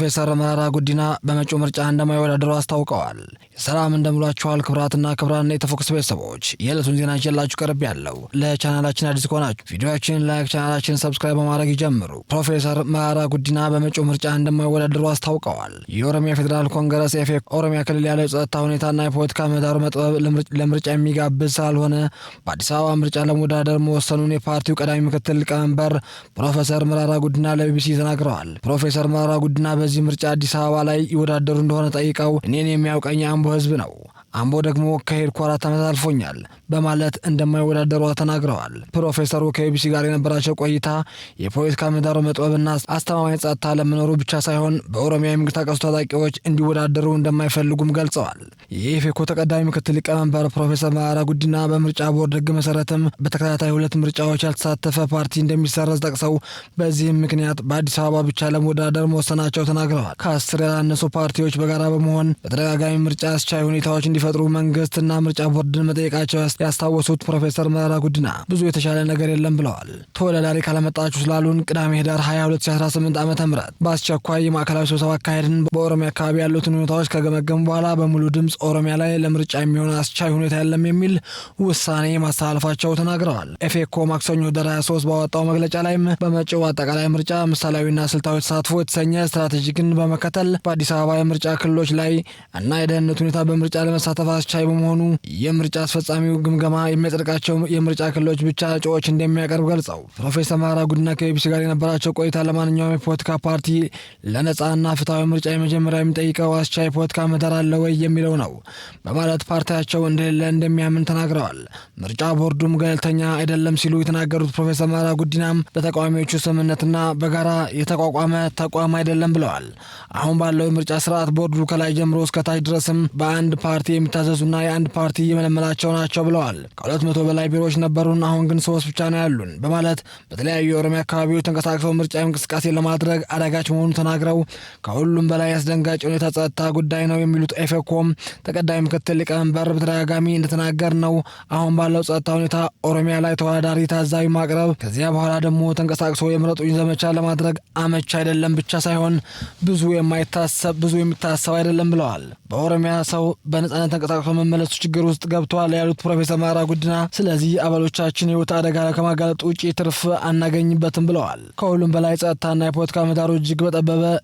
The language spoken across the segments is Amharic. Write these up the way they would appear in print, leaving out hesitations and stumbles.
ፕሮፌሰር መረራ ጉዲና በመጪው ምርጫ እንደማይወዳደሩ አስታውቀዋል። ሰላም እንደምላችኋል ክብራትና ክብራን የተፎክስ ቤተሰቦች የዕለቱን ዜና ይዤላችሁ ቀርብ ያለው። ለቻናላችን አዲስ ከሆናችሁ ቪዲዮአችንን ላይክ፣ ቻናላችንን ሰብስክራይብ በማድረግ ይጀምሩ። ፕሮፌሰር መረራ ጉዲና በመጪው ምርጫ እንደማይወዳደሩ አስታውቀዋል። የኦሮሚያ ፌዴራል ኮንግረስ ኤፌክ ኦሮሚያ ክልል ያለው የጸጥታ ሁኔታና የፖለቲካ ምህዳሩ መጥበብ ለምርጫ የሚጋብዝ ስላልሆነ በአዲስ አበባ ምርጫ ለመወዳደር መወሰኑን የፓርቲው ቀዳሚ ምክትል ሊቀመንበር ፕሮፌሰር መረራ ጉዲና ለቢቢሲ ተናግረዋል። ፕሮፌሰር መረራ ጉዲና በዚህ ምርጫ አዲስ አበባ ላይ ይወዳደሩ እንደሆነ ጠይቀው እኔን የሚያውቀኝ አምቦ ህዝብ ነው፣ አምቦ ደግሞ ከሄድኩ 4 ዓመት አልፎኛል በማለት እንደማይወዳደሩ ተናግረዋል። ፕሮፌሰሩ ከቢቢሲ ጋር የነበራቸው ቆይታ የፖለቲካ ምህዳሩ መጥበብና አስተማማኝ ጸጥታ ለመኖሩ ብቻ ሳይሆን በኦሮሚያ የሚንቀሳቀሱ ታጣቂዎች እንዲወዳደሩ እንደማይፈልጉም ገልጸዋል። የኢፌኮ ተቀዳሚ ምክትል ሊቀመንበር ፕሮፌሰር መረራ ጉዲና በምርጫ ቦርድ ህግ መሰረትም በተከታታይ 2 ምርጫዎች ያልተሳተፈ ፓርቲ እንደሚሰረዝ ጠቅሰው በዚህም ምክንያት በአዲስ አበባ ብቻ ለመወዳደር መወሰናቸው ተናግረዋል። ከ10 ያላነሱ ፓርቲዎች በጋራ በመሆን በተደጋጋሚ ምርጫ አስቻይ ሁኔታዎች እንዲፈጥሩ መንግስትና ምርጫ ቦርድን መጠየቃቸው ያስታወሱት ፕሮፌሰር መረራ ጉዲና ብዙ የተሻለ ነገር የለም ብለዋል። ተወዳዳሪ ካለመጣችሁ ስላሉን ቅዳሜ ህዳር 22 2018 ዓ.ም በአስቸኳይ የማዕከላዊ ስብሰባ አካሄድን በኦሮሚያ አካባቢ ያሉትን ሁኔታዎች ከገመገሙ በኋላ በሙሉ ድምፅ ኦሮሚያ ላይ ለምርጫ የሚሆን አስቻይ ሁኔታ የለም የሚል ውሳኔ ማስተላለፋቸው ተናግረዋል። ኤፌኮ ማክሰኞ ህዳር 23 ባወጣው መግለጫ ላይም በመጪው አጠቃላይ ምርጫ ምሳሌያዊና ስልታዊ ተሳትፎ የተሰኘ ስትራቴጂክን በመከተል በአዲስ አበባ የምርጫ ክልሎች ላይ እና የደህንነት ሁኔታ በምርጫ ለመሳተፍ አስቻይ በመሆኑ የምርጫ አስፈጻሚው ግምገማ የሚያጸድቃቸው የምርጫ ክልሎች ብቻ እጩዎች እንደሚያቀርብ ገልጸው ፕሮፌሰር መረራ ጉዲና ከቢቢሲ ጋር የነበራቸው ቆይታ ለማንኛውም የፖለቲካ ፓርቲ ለነጻና ፍትሐዊ ምርጫ የመጀመሪያ የሚጠይቀው አስቻይ የፖለቲካ ምህዳር አለ ወይ የሚለው ነው በማለት ፓርቲያቸው እንደሌለ እንደሚያምን ተናግረዋል። ምርጫ ቦርዱም ገለልተኛ አይደለም ሲሉ የተናገሩት ፕሮፌሰር መረራ ጉዲናም በተቃዋሚዎቹ ስምምነትና በጋራ የተቋቋመ ተቋም አይደለም ብለዋል። አሁን ባለው የምርጫ ስርዓት ቦርዱ ከላይ ጀምሮ እስከ ታች ድረስም በአንድ ፓርቲ የሚታዘዙና የአንድ ፓርቲ የመለመላቸው ናቸው ብለዋል። ከ200 በላይ ቢሮዎች ነበሩን፣ አሁን ግን 3 ብቻ ነው ያሉን በማለት በተለያዩ የኦሮሚያ አካባቢዎች ተንቀሳቅሰው ምርጫ እንቅስቃሴ ለማድረግ አዳጋች መሆኑን ተናግረው ከሁሉም በላይ አስደንጋጭ ሁኔታ ጸጥታ ጉዳይ ነው የሚሉት ኤፌኮም ተቀዳሚ ምክትል ሊቀመንበር በተደጋጋሚ እንደተናገር ነው አሁን ባለው ጸጥታ ሁኔታ ኦሮሚያ ላይ ተወዳዳሪ ታዛቢ ማቅረብ ከዚያ በኋላ ደግሞ ተንቀሳቅሶ የምረጡኝ ዘመቻ ለማድረግ አመች አይደለም ብቻ ሳይሆን ብዙ የሚታሰብ አይደለም ብለዋል። በኦሮሚያ ሰው በነጻነት ተንቀሳቅሶ መመለሱ ችግር ውስጥ ገብቷል ያሉት ፕሮፌሰር መረራ ጉዲና ስለዚህ አባሎቻችን ህይወት አደጋ ከማጋለጥ ውጪ ትርፍ አናገኝበትም ብለዋል። ከሁሉም በላይ ጸጥታና የፖለቲካ ምህዳሩ እጅግ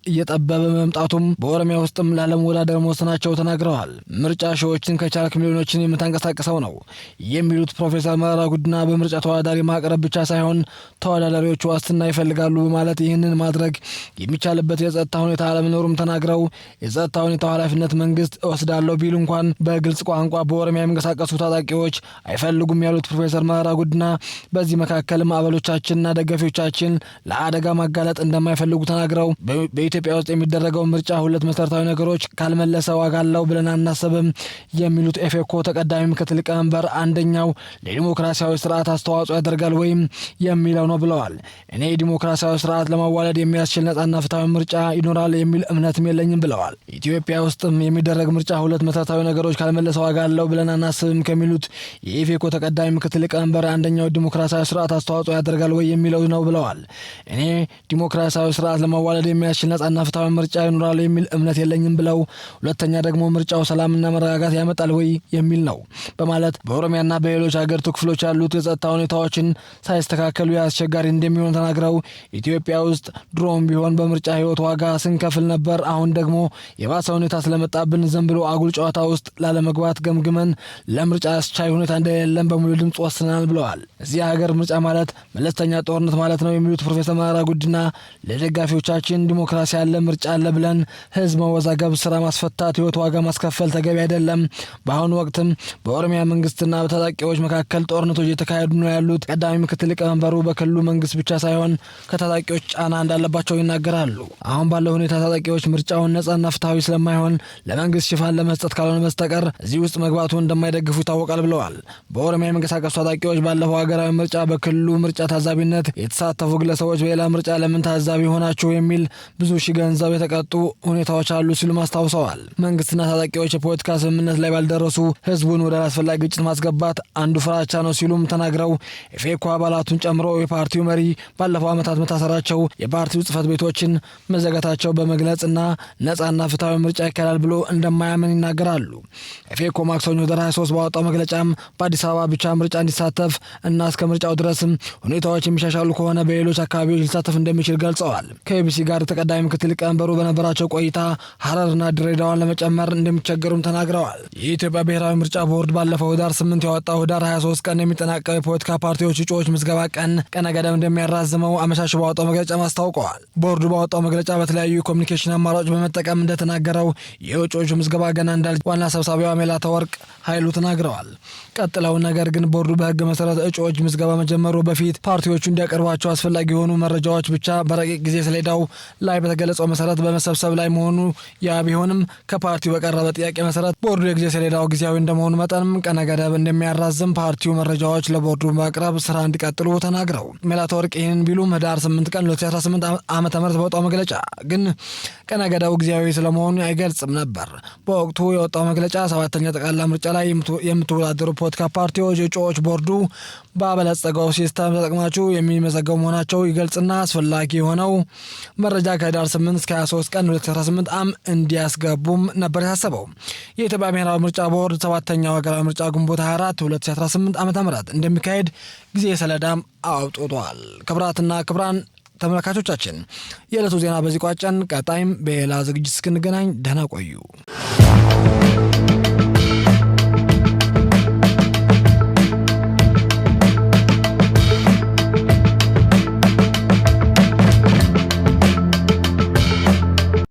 እየጠበበ መምጣቱም በኦሮሚያ ውስጥም ላለመወዳደር መወሰናቸው ተናግረዋል። ምርጫ ሺዎችን ከቻልክ ሚሊዮኖችን የምታንቀሳቅሰው ነው የሚሉት ፕሮፌሰር መረራ ጉዲና በምርጫ ተወዳዳሪ ማቅረብ ብቻ ሳይሆን ተወዳዳሪዎቹ ዋስትና ይፈልጋሉ በማለት ይህንን ማድረግ የሚቻልበት የጸጥታ ሁኔታ አለመኖሩም ተናግረው የጸጥታ ሁኔታው ኃላፊነት መንግስት እወስዳለሁ ቢሉ እንኳን በግልጽ ቋንቋ በኦሮሚያ የሚንቀሳቀሱ ታጣቂዎች አይፈልጉም ያሉት ፕሮፌሰር መረራ ጉዲና በዚህ መካከልም አባሎቻችንና ደጋፊዎቻችን ለአደጋ ማጋለጥ እንደማይፈልጉ ተናግረው በኢትዮጵያ ውስጥ የሚደረገው ምርጫ 2 መሰረታዊ ነገሮች ካልመለሰ ዋጋ አለው ብለን አናስብም የሚሉት ኤፌኮ ተቀዳሚ ምክትል ሊቀመንበር አንደኛው ለዲሞክራሲያዊ ስርዓት አስተዋጽኦ ያደርጋል ወይም የሚለው ነው ብለዋል። እኔ ዲሞክራሲያዊ ስርዓት ለማዋለድ የሚያስችል ነጻና ፍትሐዊ ምርጫ ይኖራል የሚል እምነትም የለኝም ብለዋል። ኢትዮጵያ ውስጥም የሚደረግ ምርጫ 2 መሰረታዊ ነገሮች ካልመለሰ ዋጋ አለው ብለን አናስብም ከሚሉት የኢፌኮ ተቀዳሚ ምክትል ሊቀመንበር አንደኛው ዲሞክራሲያዊ ስርዓት አስተዋጽኦ ያደርጋል ወይ የሚለው ነው ብለዋል። እኔ ዲሞክራሲያዊ ስርዓት ለማዋለድ የሚያስችል ነጻና ፍትሐዊ ምርጫ ይኖራል የሚል እምነት የለኝም ብለው ሁለተኛ ደግሞ ምርጫው ሰላምና መረጋጋት ያመጣል ወይ የሚል ነው በማለት በኦሮሚያና በሌሎች ሀገሪቱ ክፍሎች ያሉት የጸጥታ ሁኔታዎችን ሳይስተካከሉ አስቸጋሪ እንደሚሆን ተናግረው ኢትዮጵያ ውስጥ ድሮም ቢሆን በምርጫ ህይወት ዋጋ ስንከፍል ነበር። አሁን ደግሞ የባሰ ሁኔታ ስለመጣብን ዝም ብሎ አጉል ጨዋታ ውስጥ ላለመግባት ገምግመን ለምርጫ አስቻይ ሁኔታ እንደሌለን በሙሉ ድምጽ ወስነናል ብለዋል። እዚህ ሀገር ምርጫ ማለት መለስተኛ ጦርነት ማለት ነው የሚሉት ፕሮፌሰር መረራ ጉዲና ለደጋፊዎቻችን ዲሞክራሲ ያለ ምርጫ አለ ብለን ህዝብ መወዛገብ፣ ስራ ማስፈታት፣ ህይወት ዋጋ ማስከፈል ተገቢ አይደለም። በአሁኑ ወቅትም በኦሮሚያ መንግስትና በታጣቂዎች መካከል ጦርነቶች እየተካሄዱ ነው ያሉት ቀዳሚ ምክትል ሊቀመንበሩ በክልሉ መንግስት ብቻ ሳይሆን ከታጣቂዎች ጫና እንዳለባቸው ይናገራሉ። አሁን ባለው ሁኔታ ታጣቂዎች ምርጫውን ነጻና ፍትሐዊ ስለማይሆን ለመንግስት ሽፋን ለመስጠት ካልሆነ በስተቀር እዚህ ውስጥ መግባቱ እንደማይደግፉ ይታወቃል ብለዋል። በኦሮሚያ የሚንቀሳቀሱ ታጣቂዎች ባለፈው ሀገራዊ ምርጫ በክልሉ ምርጫ ታዛቢነት የተሳተፉ ግለሰቦች በሌላ ምርጫ ለምን ታዛቢ ሆናችሁ የሚል ብዙ ሺህ ገንዘብ የተቀጡ ሁኔታዎች አሉ ሲሉም አስታውሰዋል። መንግስትና ታጣቂዎች የፖለቲካ ስምምነት ላይ ባልደረሱ ህዝቡን ወደ አላስፈላጊ ግጭት ማስገባት አንዱ ፍራቻ ነው ሲሉም ተናግረው ኢፌኮ አባላቱን ጨምሮ የፓርቲው መሪ ባለፈው ዓመታት መታሰራቸው የፓርቲው ጽህፈት ቤቶችን መዘጋታቸው በመግለጽና ነጻና ፍትሃዊ ምርጫ ይካሄዳል ብሎ እንደማያምን ይናገራሉ። ኢፌኮ ማክሰኞ ህዳር 23 ባወጣው መግለጫም በአዲስ አበባ ብቻ ምርጫ እንዲሳተፍ እና እስከ ምርጫው ድረስም ሁኔታዎች የሚሻሻሉ ከሆነ በሌሎች አካባቢዎች ሊሳተፍ እንደሚችል ገልጸዋል። ከኢቢሲ ጋር ተቀዳሚ ምክትል ሊቀመንበሩ በነበራቸው ቆይታ ሐረርና ድሬዳዋን ለመጨመር እንደሚቸገሩም ተናግረዋል። የኢትዮጵያ ብሔራዊ ምርጫ ቦርድ ባለፈው ህዳር 8 ያወጣው ህዳር 23 ቀን የሚጠናቀቀው የፖለቲካ ፓርቲዎች እጩዎች ምዝገባ ቀነ ገደብ እንደሚያራዝመው አመሻሽ ባወጣው መግለጫ አስታውቀዋል። ቦርዱ ባወጣው መግለጫ በተለያዩ የኮሚኒኬሽን አማራጮች በመጠቀም እንደተናገረው የእጩዎቹ ምዝገባ ገና እንዳል ዋና ሰብሳቢዋ ሜላተወርቅ ኃይሉ ተናግረዋል። ቀጥለው ነገር ግን ቦርዱ በህግ መሰረት እጩዎች ምዝገባ መጀመሩ በፊት ፓርቲዎቹ እንዲያቀርቧቸው አስፈላጊ የሆኑ መረጃዎች ብቻ በረቂቅ ጊዜ ሰሌዳው ላይ በተገለጸው መሰረት በመሰብሰብ ላይ መሆኑ ያ ቢሆንም ከፓርቲው በቀረበ ጥያቄ መሰረት ቦርዱ የጊዜ ሰሌዳው ጊዜያዊ እንደመሆኑ መጠንም ቀነ ገደብ እንደሚያራዝም ፓርቲው መረጃዎች ለቦርዱ ማቅረብ ስራ እንዲቀጥሉ ተናግረው ሜላተወርቅ ይህንን ቢሉም ህዳር 8 ቀን 2018 ዓ.ም በወጣው መግለጫ ግን ቀነ ገደቡ ጊዜያዊ ስለመሆኑ አይገልጽም ነበር። በወቅቱ የወጣው መግለጫ 7ኛ ጠቅላላ ምርጫ ላይ የምትወዳደሩ ፖለቲካ ፓርቲዎች እጩዎች ቦርዱ ባበለጸገው ሲስተም ተጠቅማችሁ የሚመዘገቡ መሆናቸው ይገልጽና አስፈላጊ የሆነው መረጃ ከህዳር 8 እስከ 23 ቀን 2018 ዓ.ም እንዲያስገቡም ነበር ያሳሰበው። የኢትዮጵያ ብሔራዊ ምርጫ ቦርድ 7ኛው ሀገራዊ ምርጫ ግንቦት 24 2018 ዓ.ም እንደሚካሄድ ጊዜ ሰሌዳም አውጥቷል። ክቡራትና ክቡራን ተመልካቾቻችን የዕለቱ ዜና በዚህ ቋጨን። ቀጣይም በሌላ ዝግጅት እስክንገናኝ ደህና ቆዩ።